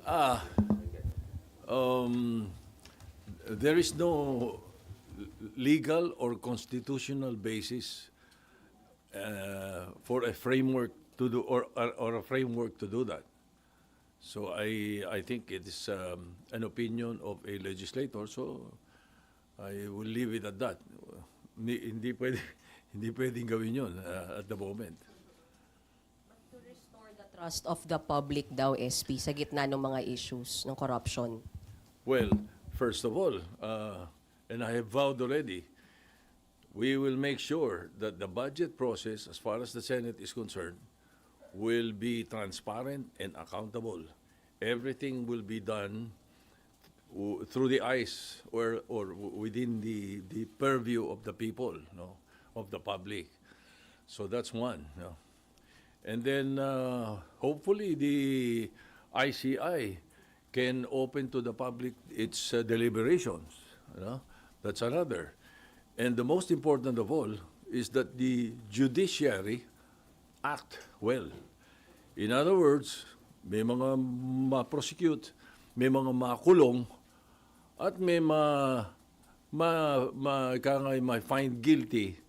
Ah, um, there is no legal or constitutional basis for a framework to do or a framework to do that. So I think it is an opinion of a legislator. So I will leave it at that. Hindi pwede hindi pwedeng gawin yun at the moment. To restore the trust of the public daw, SP, sa gitna ng mga issues ng corruption. Well, first of all, and I have vowed already, we will make sure that the budget process, as far as the Senate is concerned, will be transparent and accountable. Everything will be done through the eyes or within the purview of the people, no, of the public. So that's one. No? And then hopefully the ICI can open to the public its deliberations. You know? That's another. And the most important of all is that the judiciary act well. In other words, may mga ma-prosecute, may mga makulong, at may ma-find guilty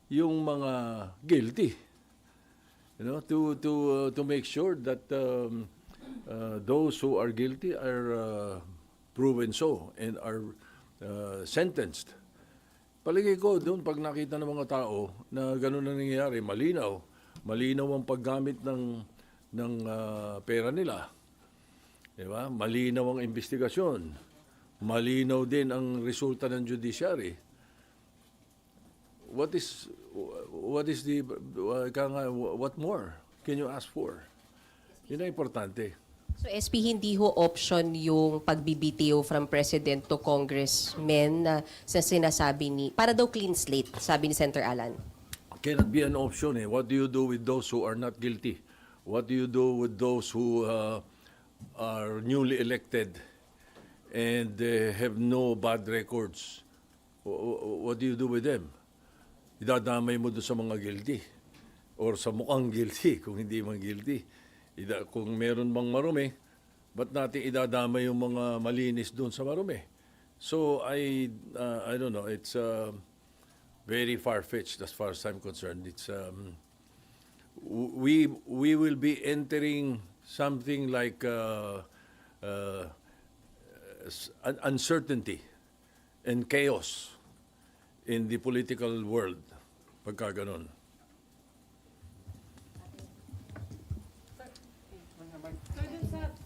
yung mga guilty. You know, to make sure that those who are guilty are proven so and are sentenced. Palagay ko doon pag nakita ng mga tao na gano'n na nangyayari, malinaw ang paggamit ng pera nila. Di ba? Malinaw ang investigasyon. Malinaw din ang resulta ng judiciary. What more can you ask for? Yun ang importante. So SP, hindi ho option yung pagbibitiw from President to Congressmen na sa sinasabi ni, para daw clean slate, sabi ni Senator Alan. Cannot be an option. What do you do with those who are not guilty? What do you do with those who are newly elected and have no bad records? What do you do with them? Idadamay mo doon sa mga guilty or sa mukhang guilty kung hindi man guilty. Kung meron bang marumi, ba't natin idadamay yung mga malinis doon sa marumi? So I don't know. It's very far-fetched as far as I'm concerned. It's we will be entering something like uncertainty and chaos in the political world pagka ganun.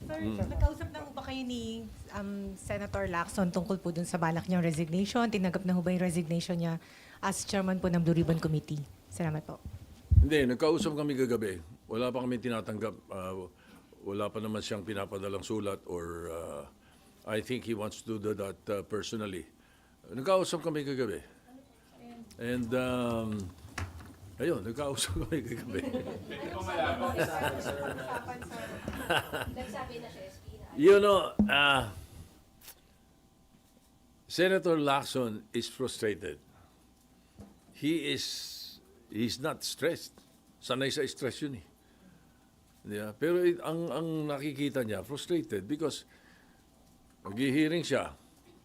Sir, nakausap na ho ba kayo ni Senator Lacson tungkol po dun sa balak niyang resignation? Tinanggap na ho ba yung resignation niya as chairman po ng Blue Ribbon Committee? Salamat po. Hindi, nagkausap kami kagabi. Wala pa kami tinatanggap. Wala pa naman siyang pinapadalang sulat or I think he wants to do that personally. Nagkausap kami kagabi. And ayun, nagkausap kami kagabi. You know, Senator Lacson is frustrated. He's not stressed. Sanay sa stress yun eh. Yeah. Pero ang nakikita niya, frustrated because nag-hearing siya,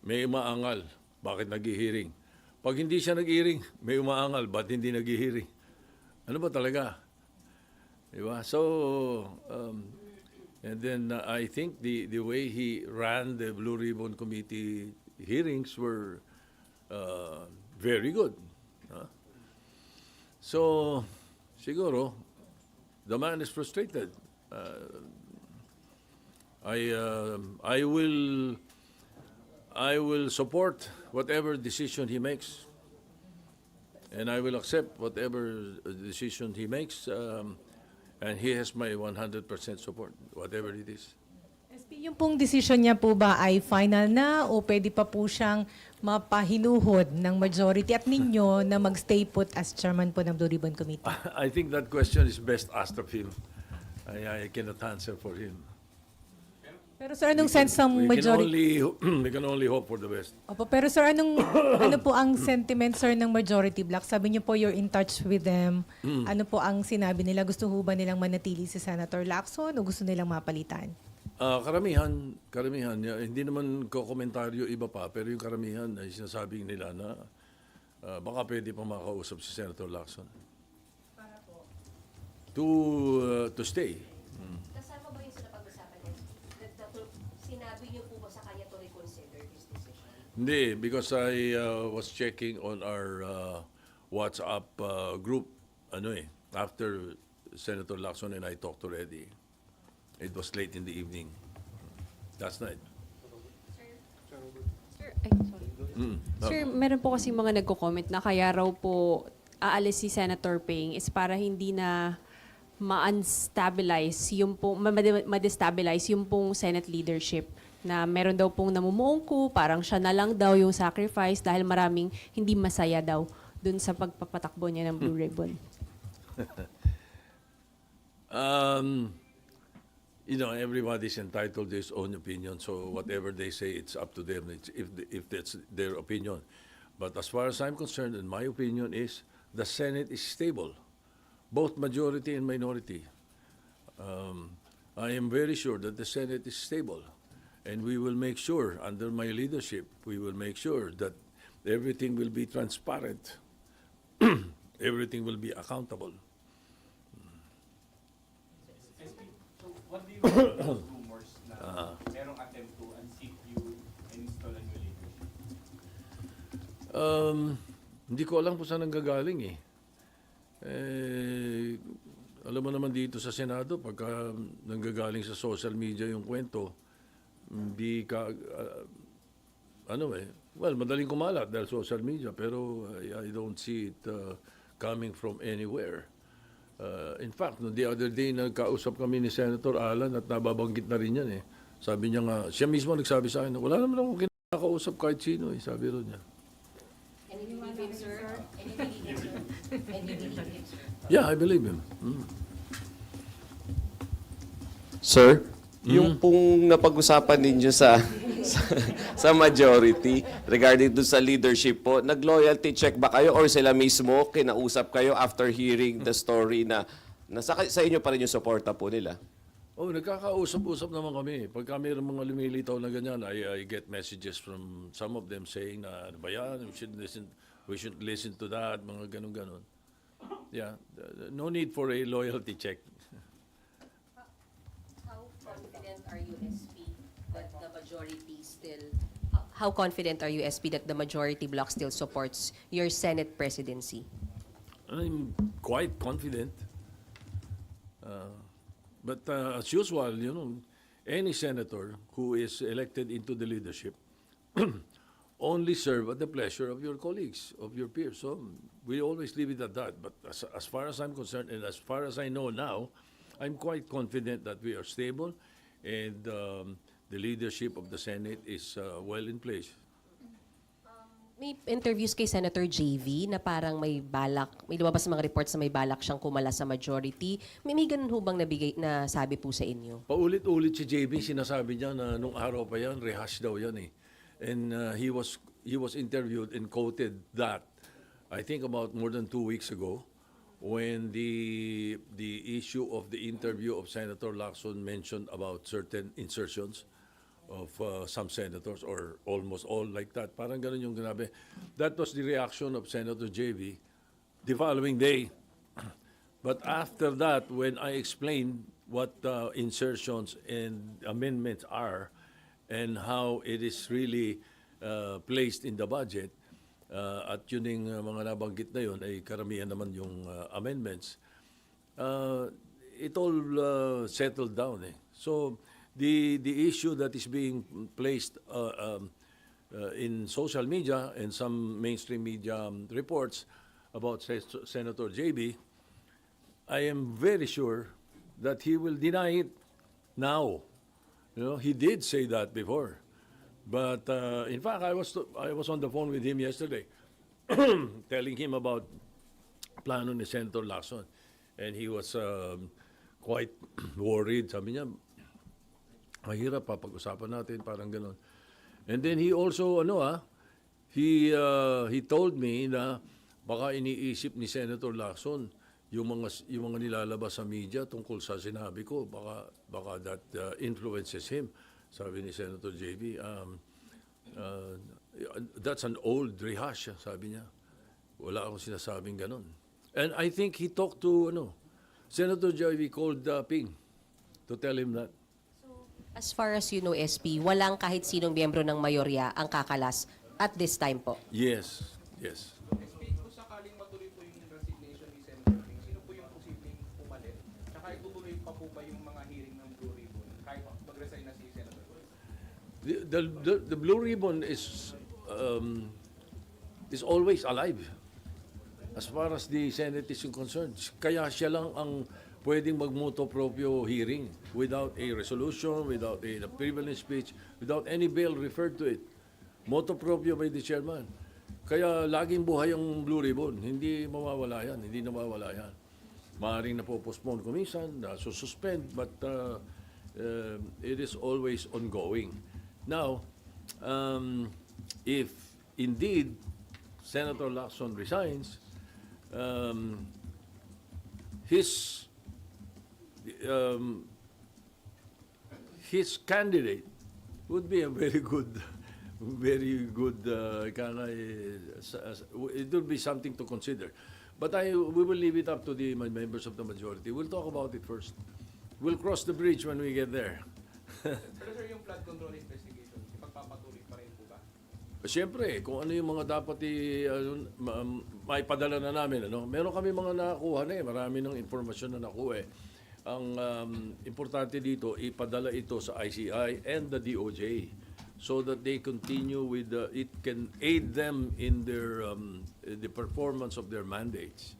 may umaangal. Bakit nag-hearing? Pag hindi siya nag-hearing, may umaangal. Ba't hindi nag-hearing? Ano ba talaga? Diba? So, and then I think the way he ran the Blue Ribbon Committee hearings were very good. So, siguro, the man is frustrated. I will support whatever decision he makes, and I will accept whatever decision he makes, and he has my 100% support, whatever it is. SP, yung pong decision niya po ba ay final na o pwede pa po siyang mapahinuhod ng majority at ninyo na magstay put as chairman po ng Blue Ribbon Committee? I think that question is best asked of him. I cannot answer for him. Pero sir, anong sense ng majority? We can only hope for the best. Opo, pero sir, ano po ang sentiment, sir, ng majority bloc? Sabi niyo po you're in touch with them. Ano po ang sinabi nila? Gusto ho ba nilang manatili si Senator Lacson o gusto nilang mapalitan? Karamihan, hindi naman ko komentaryo iba pa, pero yung karamihan ay sinasabing nila na baka pwede pa makausap si Senator Lacson. Para po. To stay. Kasama ba yung sa napag-usapan niya? Sinabi niyo po ba sa kanya to reconsider his decision? Hindi, because I was checking on our WhatsApp group, after Senator Lacson and I talked already. It was late in the evening, last night. Sir, ay, sorry. Sir, meron po kasi mga nagko-comment na kaya raw po aalis si Senator Ping is para hindi na ma-unstabilize yung pong, ma-destabilize yung pong Senate leadership na meron daw pong namumuungko, parang siya na lang daw yung sacrifice dahil maraming hindi masaya daw dun sa pagpapatakbo niya ng Blue Ribbon. Everybody's entitled to his own opinion, so whatever they say, it's up to them. It's, if that's their opinion. But as far as I'm concerned, and my opinion is, the Senate is stable, both majority and minority. I am very sure that the Senate is stable, and we will make sure, under my leadership, we will make sure that everything will be transparent, everything will be accountable. What do you make of those rumors na merong attempt to unseat you and install a new leadership? Hindi ko alam kung saan nanggagaling eh. Alam mo naman dito sa Senado, pagka nanggagaling sa social media yung kwento, hindi ka, madaling kumalat dahil social media, pero I don't see it coming from anywhere. In fact, the other day, nagkausap kami ni Senator Alan at nababanggit na rin yan eh. Sabi niya nga, siya mismo nagsabi sa akin, wala naman akong kinakausap kahit sino eh, sabi rin niya. And you believe him, sir? And you believe him, sir? And you believe him, sir? Yeah, I believe him. Sir, yung pong napag-usapan ninyo sa majority regarding dun sa leadership po, nag-loyalty check ba kayo or sila mismo kinausap kayo after hearing the story na sa inyo pa rin yung suporta po nila? Nagkakausap-usap naman kami. Pagka mayroong mga lumilitaw na ganyan, I get messages from some of them saying na, ano ba yan, we should listen to that, mga ganun-ganun. Yeah, no need for a loyalty check. How confident are you, SP, that the majority still... How confident are you, SP, that the majority bloc still supports your Senate presidency? I'm quite confident. But as usual, any senator who is elected into the leadership only serve at the pleasure of your colleagues, of your peers. So we always leave it at that. But as far as I'm concerned, and as far as I know now, I'm quite confident that we are stable and the leadership of the Senate is well in place. May interviews kay Senator JV na parang may lumabas sa mga reports na may balak siyang kumala sa majority. May ganun ho bang na sabi po sa inyo? Paulit-ulit si JB, sinasabi niya na nung araw pa yan, rehash daw yan eh. And he was interviewed and quoted that, I think about more than 2 weeks ago, when the issue of the interview of Senator Lacson mentioned about certain insertions of some senators, or almost all like that. Parang ganun yung ginabi. That was the reaction of Senator JV the following day. But after that, when I explained what insertions and amendments are and how it is really placed in the budget, at yun yung mga nabanggit na yun, ay karamihan naman yung amendments, it all settled down eh. So, the issue that is being placed in social media and some mainstream media reports about Senator JB, I am very sure that he will deny it now. He did say that before. But in fact, I was on the phone with him yesterday telling him about plano ni Senator Lacson. And he was quite worried. Sabi niya, mahirap pag-usapan natin, parang gano'n. And then he also, he told me na baka iniisip ni Senator Lacson yung mga nilalabas sa media tungkol sa sinabi ko, baka that influences him, sabi ni Senator JV. Uh, that's an old rehash, sabi niya. Wala akong sinasabing ganun. And I think he talked to Senator JV called Ping to tell him that. As far as you know, SP, walang kahit sinong miyembro ng mayorya ang kakalas at this time po. Yes, yes. SP, kung sakaling matuloy po yung resignation ni Senator Ping, sino po yung posibleng pumalit? Tsaka itutuloy pa po ba yung mga hearing ng Blue Ribbon kahit mag-resign na si Senator Ping? The Blue Ribbon is always alive as far as the Senate is concerned. Kaya siya lang ang pwedeng mag-motu proprio hearing without a resolution, without a privilege speech, without any bill referred to it. Motu proprio by the chairman. Kaya laging buhay ang Blue Ribbon. Hindi mawawala yan. Hindi nawawala yan. Maaaring napopostpone kung minsan, nasususpend, but it is always ongoing. Now, if indeed Senator Lacson resigns, his candidate would be a very good, it would be something to consider. But we will leave it up to the members of the majority. We'll talk about it first. We'll cross the bridge when we get there. Pero sir, yung flood control investigation, ipagpapatuloy pa rin po ba? Siyempre, kung ano yung mga dapat maipadala na namin. Meron kami mga nakuha na marami ng informasyon na nakuha Ang importante dito, ipadala ito sa ICI and the DOJ so that they continue with, it can aid them in their the performance of their mandates.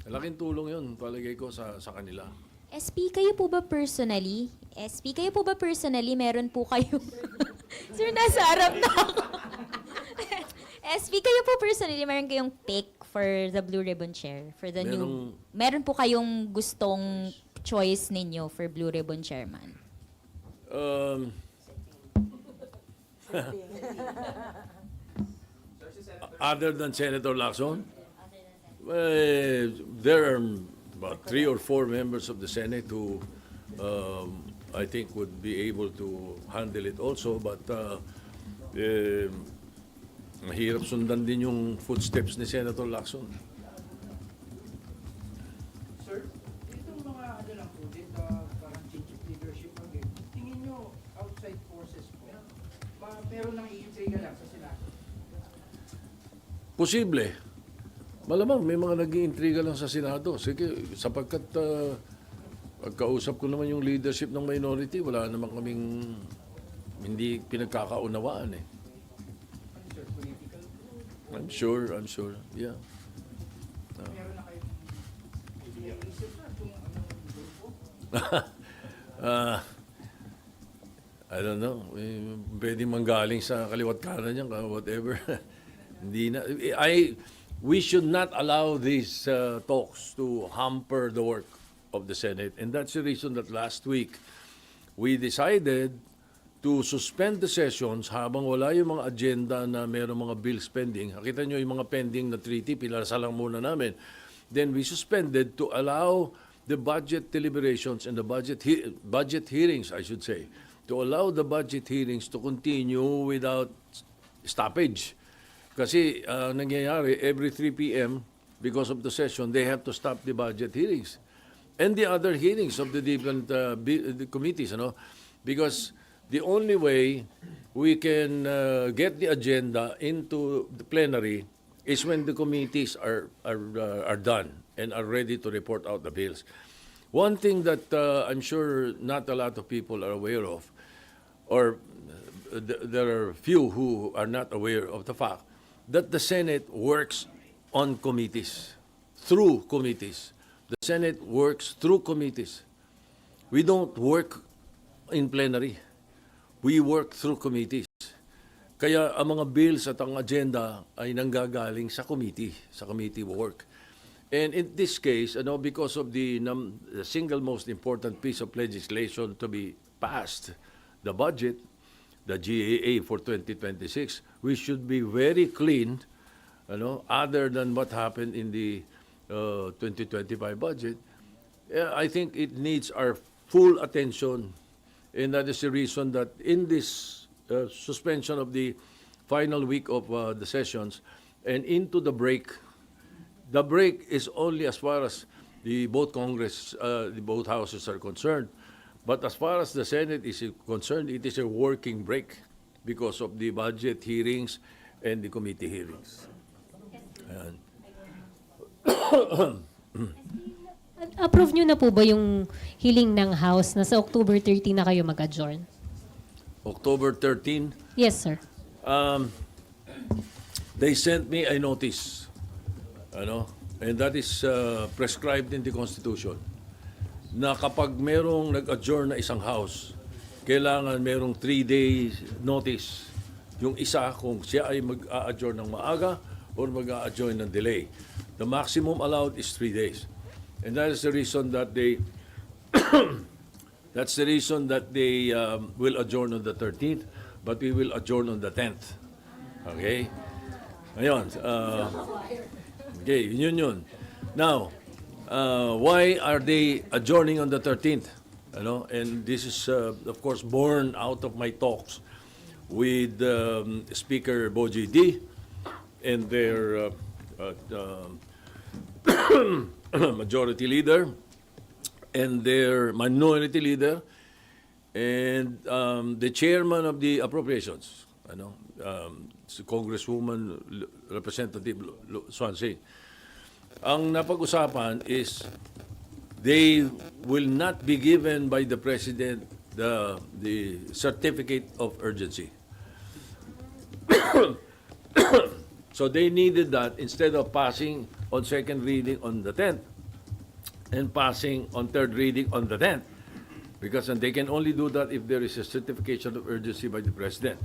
Malaking tulong yun, palagay ko, sa kanila. SP, kayo po ba personally, meron po kayo, sir, nasa harap na ako. SP, kayo po personally, meron kayong pick for the Blue Ribbon Chair, for the meron po kayong gustong choice ninyo for Blue Ribbon Chairman? Other than Senator Lacson? There are about 3 or 4 members of the Senate who I think would be able to handle it also, but mahirap sundan din yung footsteps ni Senator Lacson. Sir, itong mga lang po, parang change of leadership again, tingin nyo outside forces po, meron nang iintriga lang sa Senado? Posible. Malamang may mga nag-iintriga lang sa Senado. Sige, sapagkat pagkausap ko naman yung leadership ng minority, wala naman kaming hindi pinagkakaunawaan eh. Ano sir, political? I'm sure. Yeah. Meron na kayong iniisip na kung anong grupo? I don't know. Pwedeng manggaling sa kaliwat kanan niyan, whatever. Hindi na. We should not allow these talks to hamper the work of the Senate. And that's the reason that last week we decided to suspend the sessions habang wala yung mga agenda na mayroong mga bills pending. Nakita nyo yung mga pending na treaty, pinalasa lang muna namin. Then we suspended to allow the budget deliberations and the budget hearings, I should say, to allow the budget hearings to continue without stoppage. Kasi nangyayari, every 3 p.m., because of the session, they have to stop the budget hearings. And the other hearings of the different the committees, because the only way we can get the agenda into the plenary is when the committees are done and are ready to report out the bills. One thing that I'm sure not a lot of people are aware of, or there are few who are not aware of the fact that the Senate works on committees, through committees. The Senate works through committees. We don't work in plenary. We work through committees. Kaya ang mga bills at ang agenda ay nanggagaling sa committee work. And in this case, because of the single most important piece of legislation to be passed, the budget, the GAA for 2026, we should be very clean, other than what happened in the 2025 budget, I think it needs our full attention. And that is the reason that in this suspension of the final week of the sessions and into the break is only as far as the both both houses are concerned. But as far as the Senate is concerned, it is a working break because of the budget hearings and the committee hearings. Ayan. Approve nyo na po ba yung hiling ng House na sa October 13 na kayo mag-adjourn? October 13, Yes, sir. they sent me a notice, and that is prescribed in the Constitution, na kapag merong nag-adjourn na isang house, kailangan merong 3 days notice yung isa kung siya ay mag-a-adjourn ng maaga or mag-a-adjourn ng delay. The maximum allowed is 3 days. And that is the reason that they will adjourn on the 13th, but we will adjourn on the 10th. Okay? Ngayon, okay, yun. Now, why are they adjourning on the 13th? And this is, of course, born out of my talks with Speaker Boji D and their majority leader and their minority leader and the chairman of the appropriations, Congresswoman Representative Swansea. Ang napag-usapan is they will not be given by the President the certificate of urgency. So they needed that instead of passing on second reading on the 10th and passing on third reading on the 10th. Because they can only do that if there is a certification of urgency by the President.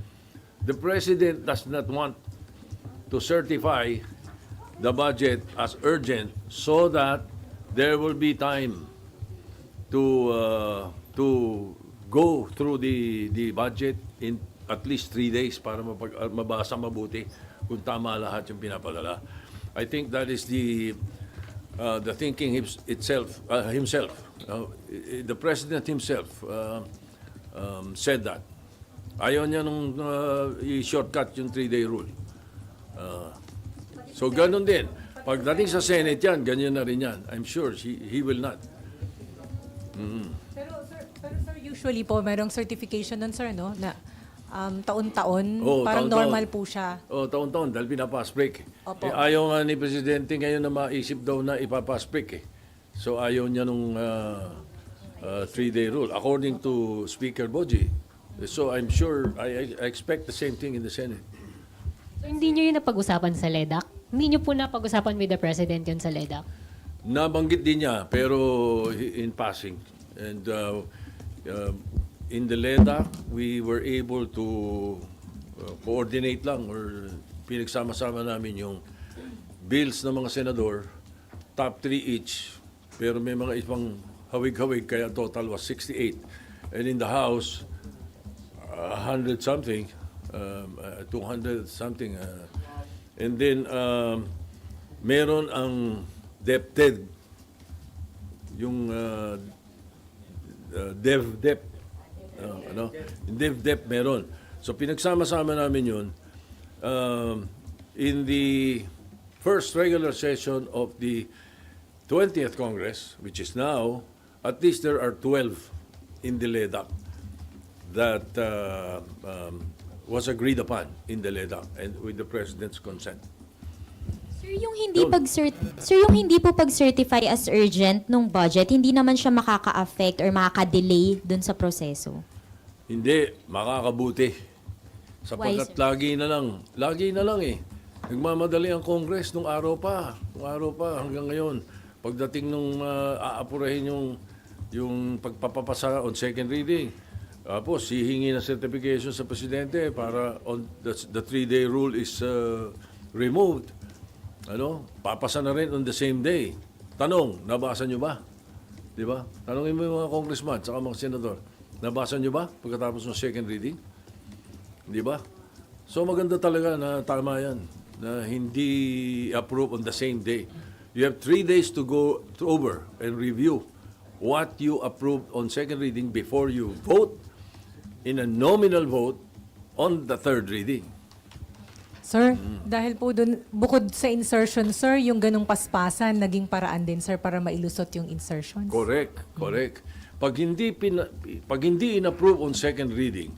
The President does not want to certify the budget as urgent so that there will be time to go through the budget in at least 3 days para mabasa mabuti kung tama lahat yung pinapadala. I think that is the thinking himself. The President himself said that. Ayaw niya nung i-shortcut yung 3-day rule. So ganun din. Pagdating sa Senate yan, ganyan na rin yan. I'm sure he will not. Pero sir, usually po merong certification nun, sir, no? Na taon-taon, Oo, parang taon-taon. normal po siya. Taon-taon, dahil pinapass break. Opo. Ayaw nga ni Presidente ngayon na maisip daw na ipapass break. So ayaw niya nung 3-day rule, according to Speaker Boji. So I'm sure, I expect the same thing in the Senate. So, hindi nyo yung napag-usapan sa LEDAC? Hindi nyo po napag-usapan with the President yun sa LEDAC? Nabanggit din niya, pero in passing. And in the LEDA, we were able to coordinate lang or pinagsama-sama namin yung bills ng mga senador, top 3 each, pero may mga ibang hawig-hawig, kaya total was 68. And in the House, 100 something, 200 something. And then, meron ang DepEd, yung DepEd, DepEd meron. So pinagsama-sama namin yun. In the first regular session of the 20th Congress, which is now, at least there are 12 in the LEDAC that was agreed upon in the LEDAC and with the President's consent. Sir, yung hindi po pag-certify as urgent nung budget, hindi naman siya makaka-affect or makaka-delay dun sa proseso. Hindi, makakabuti. Sapagkat lagi na lang eh. Nagmamadali ang Congress nung araw pa hanggang ngayon. Pagdating nung aapurahin yung pagpapapasa on second reading, tapos hihingi ng certification sa Presidente para the 3-day rule is removed. Papasa na rin on the same day. Tanong, nabasa nyo ba? Di ba? Tanongin mo yung mga congressman saka mga senador. Nabasa nyo ba pagkatapos ng second reading? Di ba? So maganda talaga na tama yan, na hindi approve on the same day. You have 3 days to go over and review what you approved on second reading before you vote in a nominal vote on the third reading. Sir, dahil po dun, bukod sa insertion, sir, yung ganong paspasan, naging paraan din, sir, para mailusot yung insertions? Correct, correct. Pag hindi in-approve on second reading,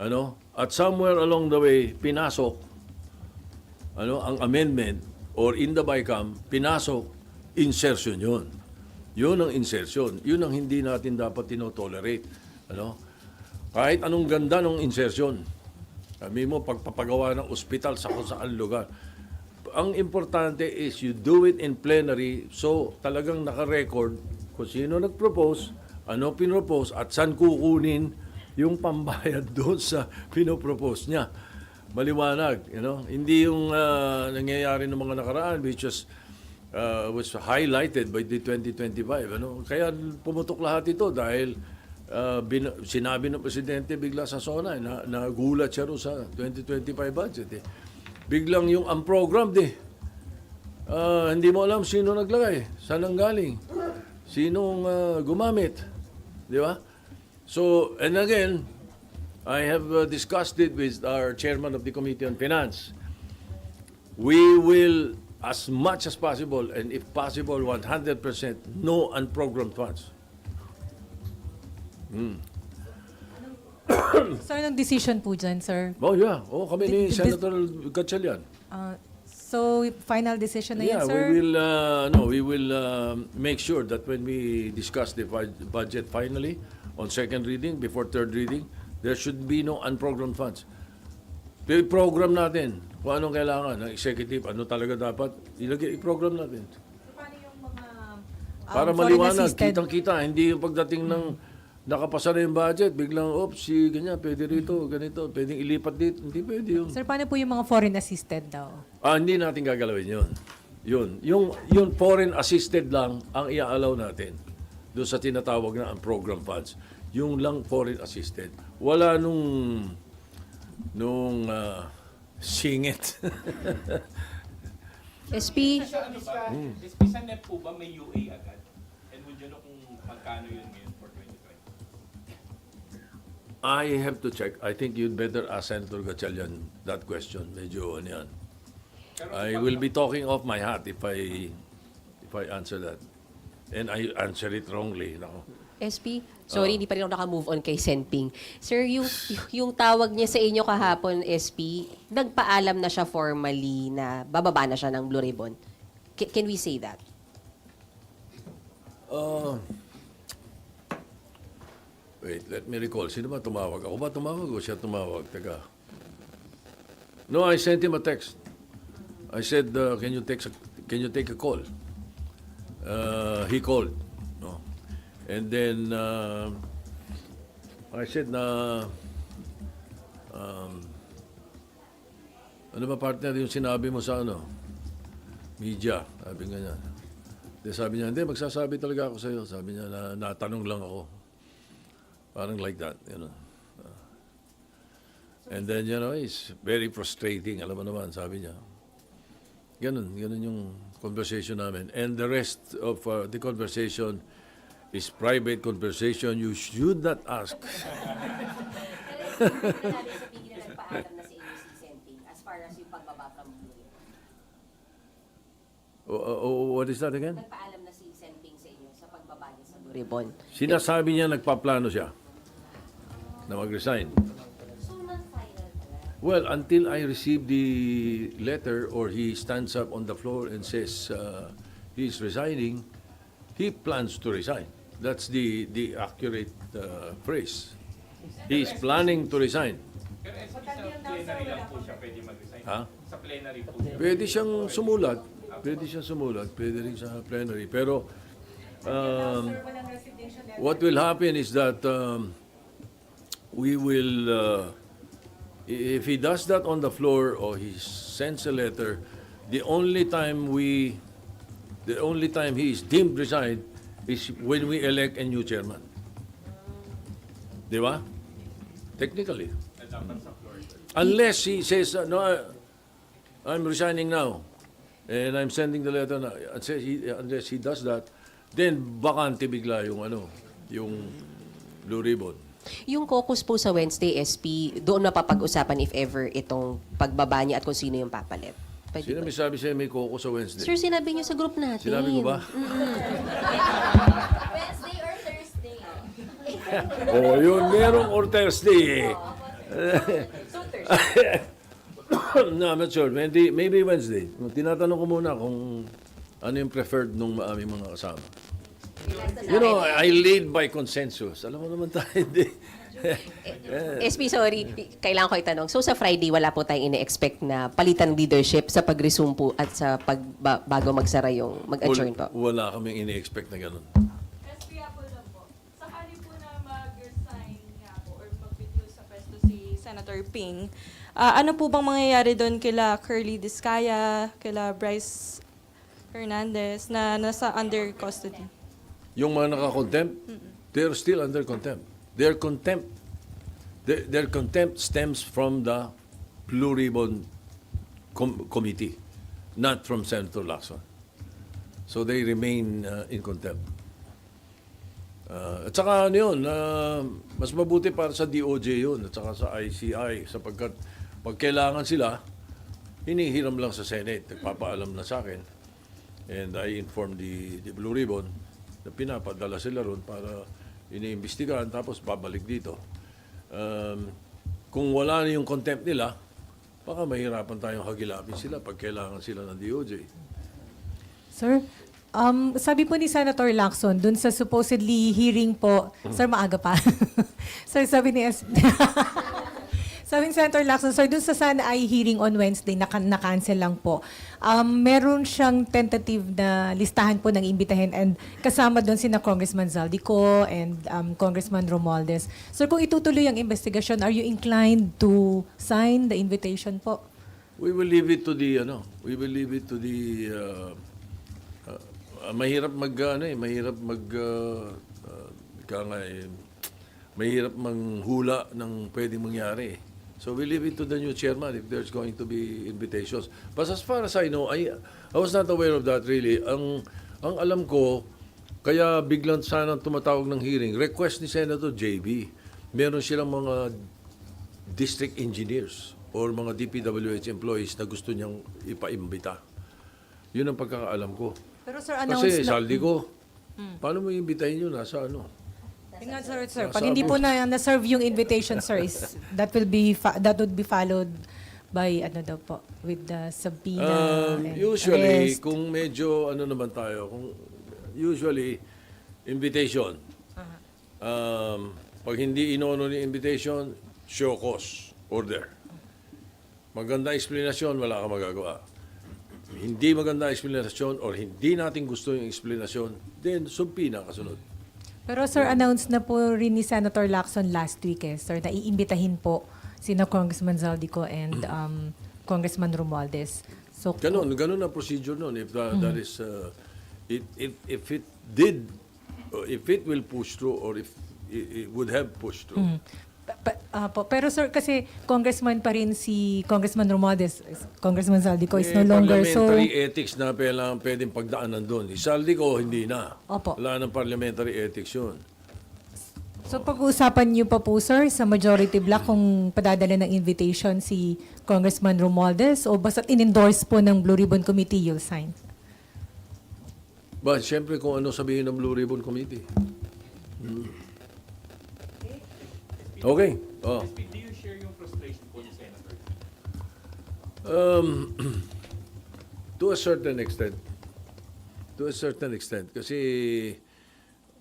at somewhere along the way pinasok ang amendment or in the BICAM, pinasok insertion 'yon. 'Yun ang insertion. 'Yun ang hindi natin dapat tinotolerate, Kahit anong ganda ng insertion. Sabi mo, pagpapagawa ng ospital sa kung saan lugar. Ang importante is you do it in plenary so talagang naka-record kung sino nag-propose, ano pinropose, at saan kukunin yung pambayad doon sa pinopropose niya. Maliwanag, Hindi yung nangyayari ng mga nakaraan which was highlighted by the 2025, Kaya pumutok lahat ito dahil sinabi ng presidente bigla sa SONA na nagulat siya sa 2025 budget. Biglang yung unprogrammed hindi mo alam sino naglagay, saan ang galing, sinong gumamit, di ba? So, and again, I have discussed it with our chairman of the Committee on Finance. We will, as much as possible, and if possible, 100% no unprogrammed funds. Sir, anong decision po dyan, sir? Oh, yeah. Oh, kami ni This- Senator Gatchalian. So, final decision na Yeah, yan, sir? we will make sure that when we discuss the budget finally on second reading, before third reading, there should be no unprogrammed funds. I-program natin kung anong kailangan ng executive, ano talaga dapat, i-program natin. Paano yung mga Para foreign maliwanag, assisted? kitang-kita, hindi yung pagdating ng nakapasa na yung budget, biglang, ganyan, pwede rito, ganito, pwedeng ilipat dito, hindi pwede yung... Sir, paano po yung mga foreign assisted daw? Hindi natin gagalawin yun. Yung foreign assisted lang ang i-allow natin doon sa tinatawag na ang program funds. Yung lang foreign assisted. Wala nung singit. SP, SP sa NEP po ba may UA agad? And would you know kung magkano yun ngayon for 2020? I have to check. I think you'd better ask Senator Gatchalian that question. Medyo yan. I will be talking off my hat if I answer that. And I answer it wrongly. Nako. SP, sorry, hindi pa rin ako naka-move on kay Senping. Sir, yung tawag niya sa inyo kahapon, SP, nagpaalam na siya formally na bababa na siya ng Blue Ribbon. Can we say that? Wait, let me recall. Sino ba tumawag? Ako ba tumawag o siya tumawag? Teka. No, I sent him a text. I said, can you take a call? He called. No. And then, I said na, ano ba partner yung sinabi mo sa media? Sabi nga niya. Sabi niya, hindi, magsasabi talaga ako sa'yo. Sabi niya, natanong lang ako. Parang like that, And then, it's very frustrating. Alam mo naman, sabi niya. Ganun yung conversation namin. And the rest of the conversation is private conversation. You should not ask. What is that again? Nagpaalam na si Senping sa inyo sa pagbaba niya sa Blue Ribbon. Sinasabi niya nagpaplano siya na mag-resign. Well, until I receive the letter or he stands up on the floor and says he's resigning, he plans to resign. That's the accurate phrase. He's planning to resign. Pero SP sa plenary lang po siya pwede mag-resign? Ha? Sa plenary po siya. Pwede siyang sumulat. Pwede rin sa plenary. Pero what will happen is that we will, if he does that on the floor or he sends a letter, the only time he is deemed resigned is when we elect a new chairman. Di ba? Technically. Unless he says, no, I'm resigning now. And I'm sending the letter na, unless he does that, then bakante bigla yung yung Blue Ribbon. Yung caucus po sa Wednesday, SP, doon mapapag-usapan if ever itong pagbaba niya at kung sino yung papalit. Pwede Sino ba? may sabi sa'yo may koko sa Wednesday? Sir, sinabi niyo sa group natin. Sinabi ko ba? Wednesday or Thursday? Oh, yun, merong or Thursday. No, I'm not sure. Maybe Wednesday. Tinatanong ko muna kung ano yung preferred nung aming mga kasama. You know, I lead by consensus. Alam mo naman tayo, hindi. SP, sorry, kailangan ko itanong. So sa Friday, wala po tayong ine-expect na palitan leadership sa pag-resume po at sa bago magsara yung mag-adjourn po? Wala kaming ini-expect na ganun. SP po lang po. Sakali po na mag-resign nga po or mag-withdraw sa pwesto si Senator Ping, ano po bang mangyayari doon kila Curly Discaya, kila Bryce Hernandez na nasa under custody? Yung mga naka-contempt, they're still under contempt. Their contempt stems from the Blue Ribbon Committee, not from Senator Lacson. So they remain in contempt. At saka ano yun, mas mabuti para sa DOJ yun at saka sa ICI sapagkat pag kailangan sila, hinihiram lang sa Senate, nagpapaalam na sa akin. And I informed the Blue Ribbon na pinapadala sila ron para iniimbestigahan tapos babalik dito. Kung wala na yung contempt nila, baka mahirapan tayong hagilapin sila pag kailangan sila ng DOJ. Sir, sabi po ni Senator Lacson, dun sa supposedly hearing po, sir, maaga pa. Sir, sabi ni sabi ni Senator Lacson, sir, dun sa sana ay hearing on Wednesday, na-cancel lang po. Meron siyang tentative na listahan po ng imbitahin and kasama doon sina Congressman Zaldico and Congressman Romualdez. Sir, kung itutuloy ang investigation, are you inclined to sign the invitation po? We will leave it to the mahirap manghula ng pwedeng mangyari. So we leave it to the new chairman if there's going to be invitations. But as far as I know, I was not aware of that really. Ang alam ko, kaya biglang sana tumatawag ng hearing, request ni Senator JB. Meron silang mga district engineers or mga DPWH employees na gusto niyang ipaimbita. Yun ang pagkakaalam ko. Pero sir, announce Kasi na... saldi ko, paano mo imbitahin yun? Nasa ano? Yun nga, sir. Pag hindi po na-serve yung invitation, sir, that would be followed by with the subpoena and Usually, arrest. kung medyo naman tayo, usually invitation. Pag hindi inono ni invitation, show cause, order. Maganda explanation, wala ka magagawa. Hindi maganda explanation or hindi natin gusto yung explanation, then subpoena kasunod. Pero sir, announce na po rin ni Senator Lacson last week, sir, na iimbitahin po sina Congressman Zaldico and Congressman Romualdez. So, Ganun ang procedure nun. If that is, if it will push through or if it would have pushed through. Pero sir, kasi congressman pa rin si Congressman Romualdez, Congressman Zaldico is no longer. So, Parliamentary ethics na pwedeng pagdaanan doon. Isaldi ko, hindi na. Opo. Wala ng parliamentary ethics yun. so pag-uusapan niyo pa po, sir, sa majority block kung padadala ng invitation si Congressman Romualdez o basta in-endorse po ng Blue Ribbon Committee, you'll sign? But siyempre kung ano sabihin ng Blue Ribbon Committee. Okay. Oh. Do you share yung frustration po ni Senator? To a certain extent. To a certain extent. Kasi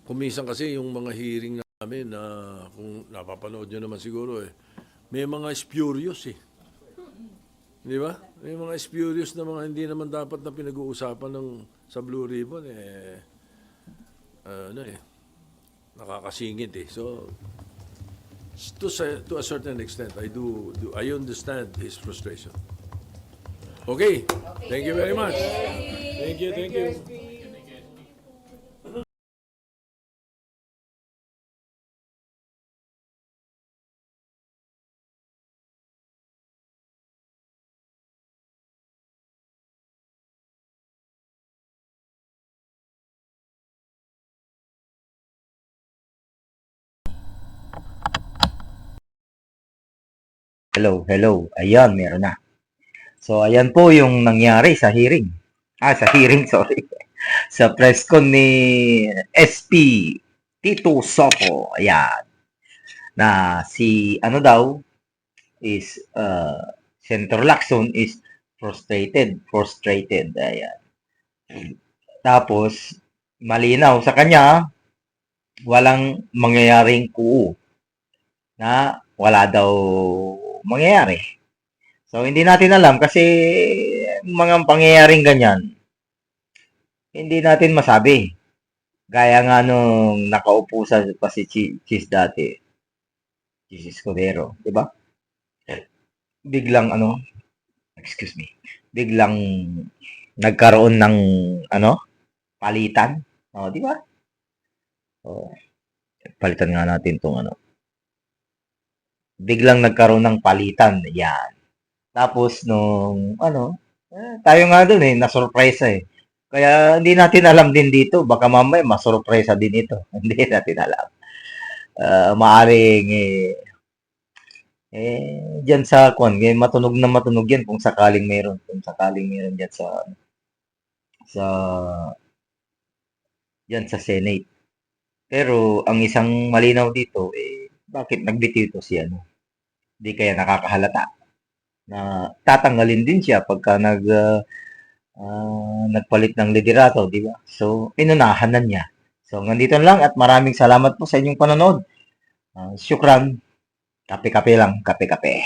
kumisan kasi yung mga hearing namin na kung napapanood nyo naman siguro may mga spurious Di ba? May mga spurious na mga hindi naman dapat na pinag-uusapan sa Blue Ribbon nakakasingit So to a certain extent, I understand his frustration. Okay. Thank you very much. Thank you. Hello. Ayan, meron na. So, ayan po yung nangyari sa hearing. Sa hearing, sorry. Sa press con ni SP Tito Soto. Ayan. Na si, ano daw, is, Senator Lacson is frustrated. Ayan. Tapos, malinaw sa kanya, walang mangyayaring coup na wala daw mangyayari. So, hindi natin alam kasi mga pangyayaring ganyan, hindi natin masabi. Gaya nga nung nakaupo pa si Cheese dati, Cheese Escudero, di ba? Biglang biglang nagkaroon ng palitan. Di ba? Palitan nga natin tong biglang nagkaroon ng palitan. Yan. Tapos tayo nga dun nasurpresa eh. Kaya hindi natin alam din dito, baka mamaya masurpresa din ito. Hindi natin alam. Maaring diyan sa matunog na matunog yan kung sakaling meron diyan sa Senate. Pero ang isang malinaw dito bakit nagbitiw ito si Di kaya nakakahalata na tatanggalin din siya pagka nagpalit ng liderato, di ba? So, inunahan na niya. So, nandito lang at maraming salamat po sa inyong panonood. Syukran. Kape-kape lang. Kape-kape.